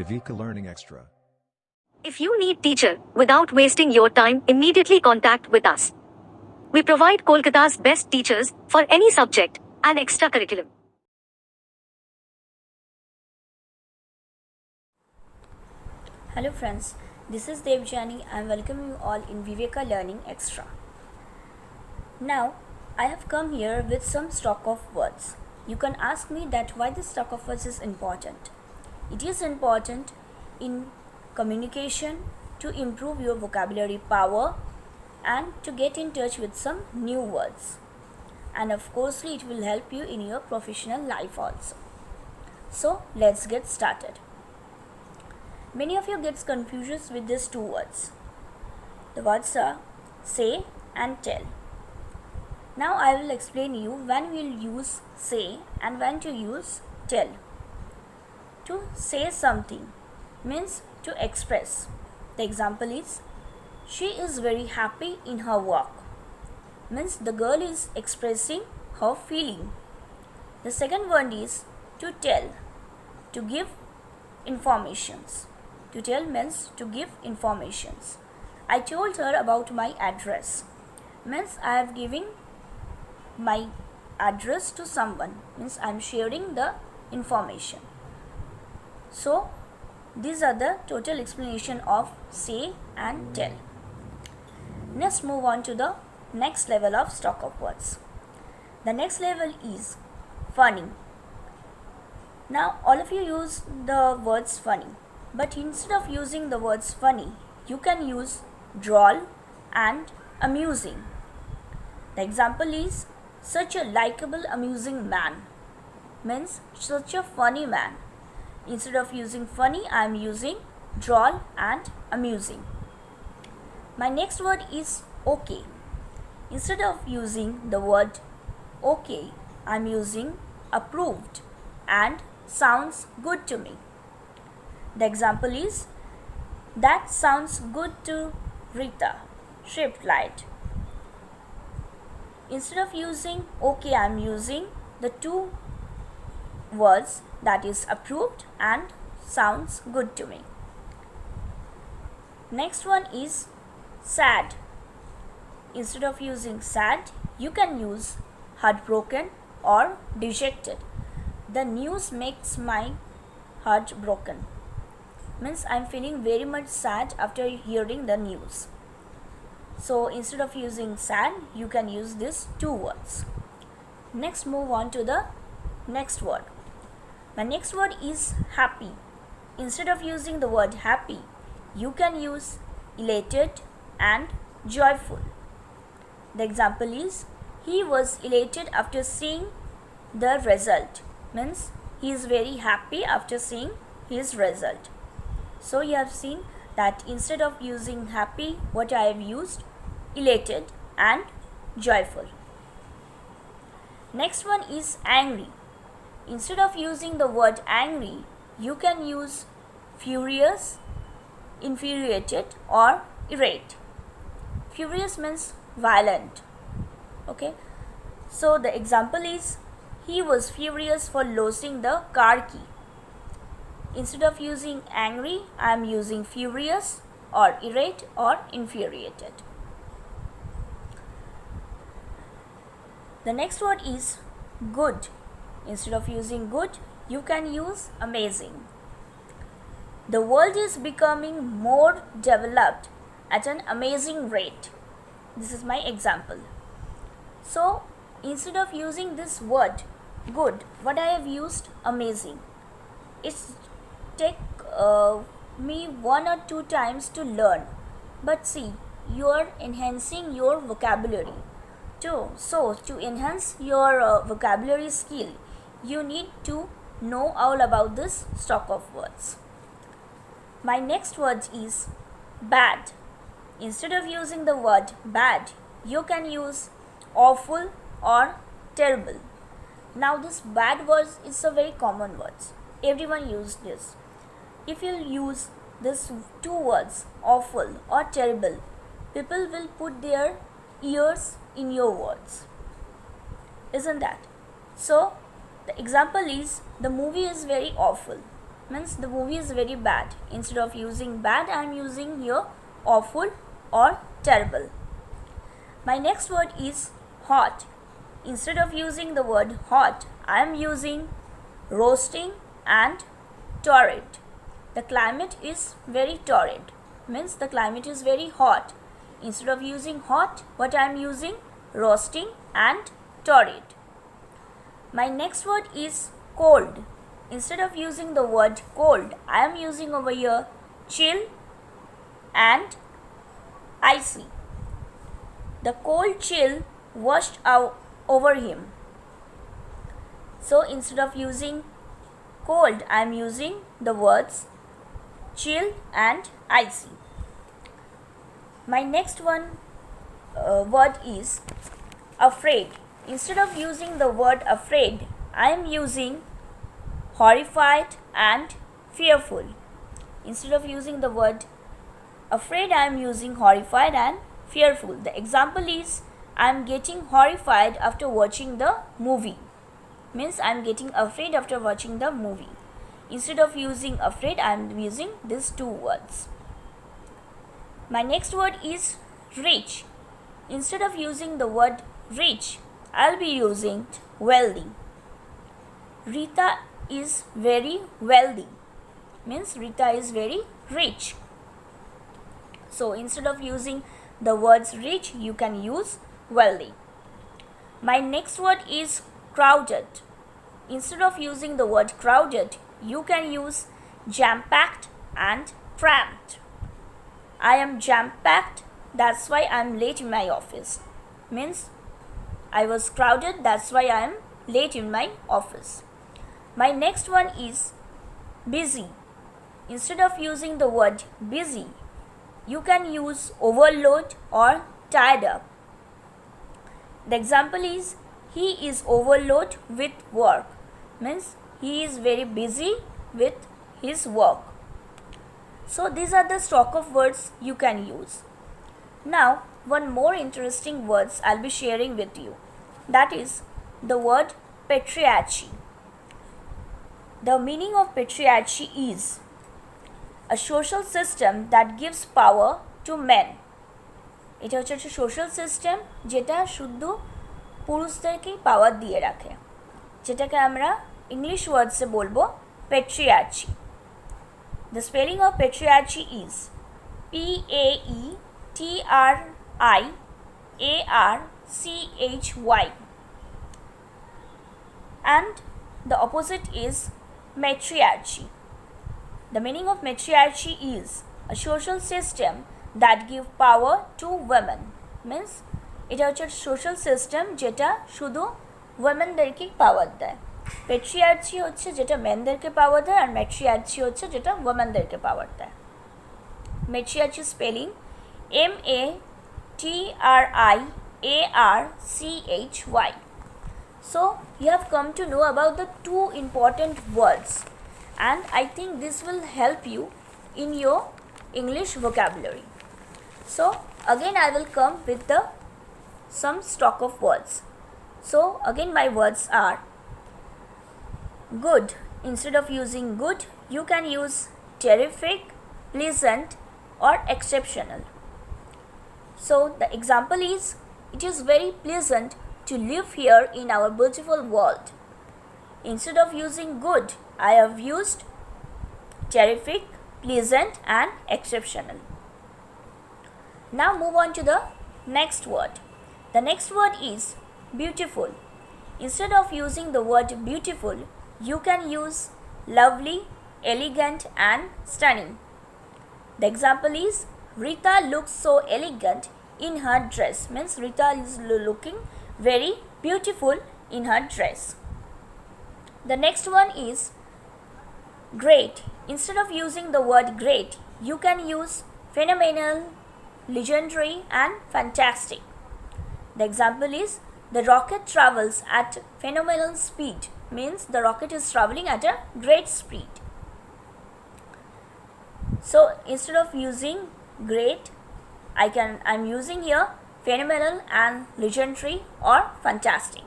Viveka Learning Extra. If you need teacher, without wasting your time, immediately contact with us. We provide Kolkata's best teachers for any subject and extra curriculum. Hello friends, this is Devjani. I welcome you all in Viveka Learning Extra. Now, I have come here with some stock of words. You can ask me that why this stock of words is important. It is important in communication to improve your vocabulary power and to get in touch with some new words. And of course, it will help you in your professional life also. So, let's get started. Many of you gets confused with these two words. The words are say and tell. Now I will explain you when we will use say and when to use tell. To say something means to express. The example is, she is very happy in her work. Means the girl is expressing her feeling. The second word is to tell, to give informations. To tell means to give informations. I told her about my address. Means I have given my address to someone. Means I am sharing the information. So these are the total explanation of say and tell. Let's move on to the next level of stock of words. The next level is funny. Now all of you use the words funny. But instead of using the words funny, you can use droll and amusing. The example is, such a likable, amusing man. Means such a funny man. Instead of using funny, I am using droll and amusing. My next word is okay. Instead of using the word okay, I am using approved and sounds good to me. The example is, that sounds good to Rita, she replied. Instead of using okay, I am using the two words, that is approved and sounds good to me. Next one is sad. Instead of using sad, you can use heartbroken or dejected. The news makes my heart broken. Means I am feeling very much sad after hearing the news. So instead of using sad, you can use these two words. Next, move on to the next word. My next word is happy. Instead of using the word happy, you can use elated and joyful. The example is, he was elated after seeing the result. Means he is very happy after seeing his result. So you have seen that instead of using happy, what I have used, elated and joyful. Next one is angry. Instead of using the word angry, you can use furious, infuriated or irate. Furious means violent. Okay. So the example is, he was furious for losing the car key. Instead of using angry, I am using furious or irate or infuriated. The next word is good. Instead of using good, you can use amazing. The world is becoming more developed at an amazing rate. This is my example. So instead of using this word good, what I have used amazing. It's take me one or two times to learn, but see, you are enhancing your vocabulary too. So to enhance your vocabulary skill, you need to know all about this stock of words. My next word is bad. Instead of using the word bad, you can use awful or terrible. Now this bad word is a very common word. Everyone uses this. If you use these two words, awful or terrible, people will put their ears in your words. Isn't that? So the example is, the movie is very awful. means the movie is very bad. Instead of using bad, I am using here awful or terrible. My next word is hot. Instead of using the word hot, I am using roasting and torrid. The climate is very torrid, means the climate is very hot. Instead of using hot, what I am using? Roasting and torrid. My next word is cold. Instead of using the word cold, I am using over here chill and icy. The cold chill washed out over him. So instead of using cold, I am using the words chill and icy. My next word is afraid. Instead of using the word afraid, I am using horrified and fearful. Instead of using the word afraid, I am using horrified and fearful. The example is I am getting horrified after watching the movie. Means I am getting afraid after watching the movie. Instead of using afraid, I am using these two words. My next word is rich. Instead of using the word rich, I'll be using wealthy. Rita is very wealthy. Means Rita is very rich. So instead of using the words rich, you can use wealthy. My next word is crowded. Instead of using the word crowded, you can use jam-packed and cramped. I am jam-packed, that's why I am late in my office. Means I was crowded, that's why I am late in my office. My next one is busy. Instead of using the word busy, you can use overload or tied up. The example is he is overloaded with work. Means he is very busy with his work. So these are the stock of words you can use. Now one more interesting words I'll be sharing with you. That is the word patriarchy. The meaning of patriarchy is a social system that gives power to men. এটা হচ্ছে social system যেটা শুধু পুরুষদেরকেই পাওয়ার দিয়ে রাখে, যেটাকে আমরা English ওয়ার্ডসে বলবো পেট্রিয়ার্চি। The spelling of patriarchy is P-A-E-T-R-I-A-R-C-H-Y and the opposite is matriarchy. The meaning of matriarchy is a social system that give power to women. Means এটা হচ্ছে social system যেটা শুধু womenদেরকে পাওয়ার দেয়। পেট্রিয়ার্চি হচ্ছে যেটা মেনদেরকে পাওয়ার দেয়, আর ম্যাট্রিয়ার্চি হচ্ছে যেটা womenদেরকে পাওয়ার দেয়। Matriarchy spelling M-A-T-R-I-A-R-C-H-Y. So you have come to know about the two important words, and I think this will help you in your English vocabulary. So again I will come with some stock of words. So again my words are good. Instead of using good, you can use terrific, pleasant or exceptional. So the example is it is very pleasant to live here in our beautiful world. Instead of using good, I have used terrific, pleasant and exceptional. Now move on to the next word. The next word is beautiful. Instead of using the word beautiful, you can use lovely, elegant and stunning. The example is Rita looks so elegant in her dress. Means Rita is looking very beautiful in her dress. The next one is great. Instead of using the word great, you can use phenomenal, legendary and fantastic. The example is the rocket travels at phenomenal speed. Means the rocket is traveling at a great speed. So instead of using great, I'm using here phenomenal and legendary or fantastic.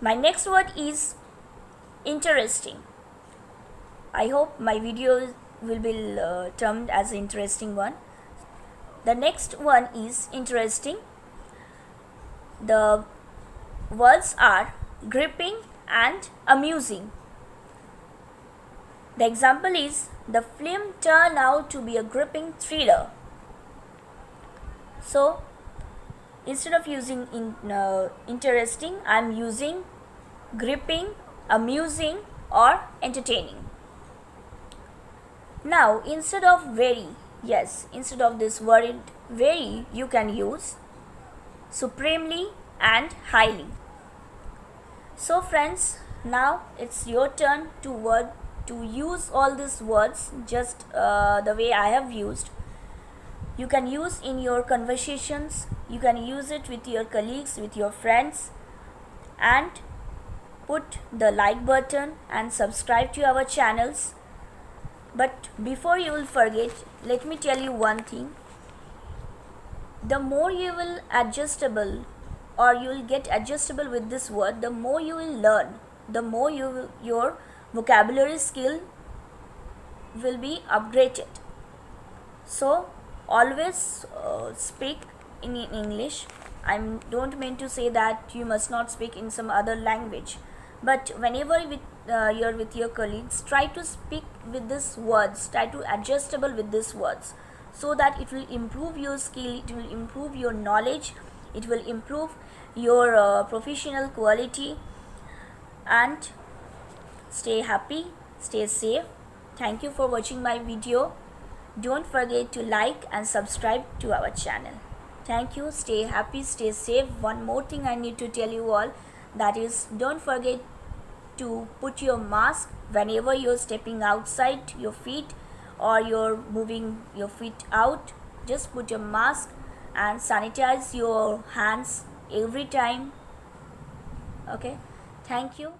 My next word is interesting. I hope my video will be termed as an interesting one. The next one is interesting. The words are gripping and amusing. The example is, the film turned out to be a gripping thriller. So instead of using interesting, I am using gripping, amusing, or entertaining. Now instead of very, instead of this word very, you can use supremely and highly. So friends, now it's your turn to use all these words just the way I have used. You can use in your conversations, you can use it with your colleagues, with your friends, and put the like button and subscribe to our channels. But before you will forget, let me tell you one thing. The more you will adjustable, or you will get adjustable with this word, the more you will learn, the more your vocabulary skill will be upgraded. So always speak in English. I don't mean to say that you must not speak in some other language, but whenever you're with your colleagues, try to speak with these words, try to adjustable with these words, so that it will improve your skill, it will improve your knowledge, it will improve your professional quality. And stay happy, stay safe. Thank you for watching my video. Don't forget to like and subscribe to our channel. Thank you. Stay happy, stay safe. One more thing I need to tell you all, that is, don't forget to put your mask whenever you're stepping outside your feet or you're moving your feet out. Just put your mask and sanitize your hands every time. Okay, thank you.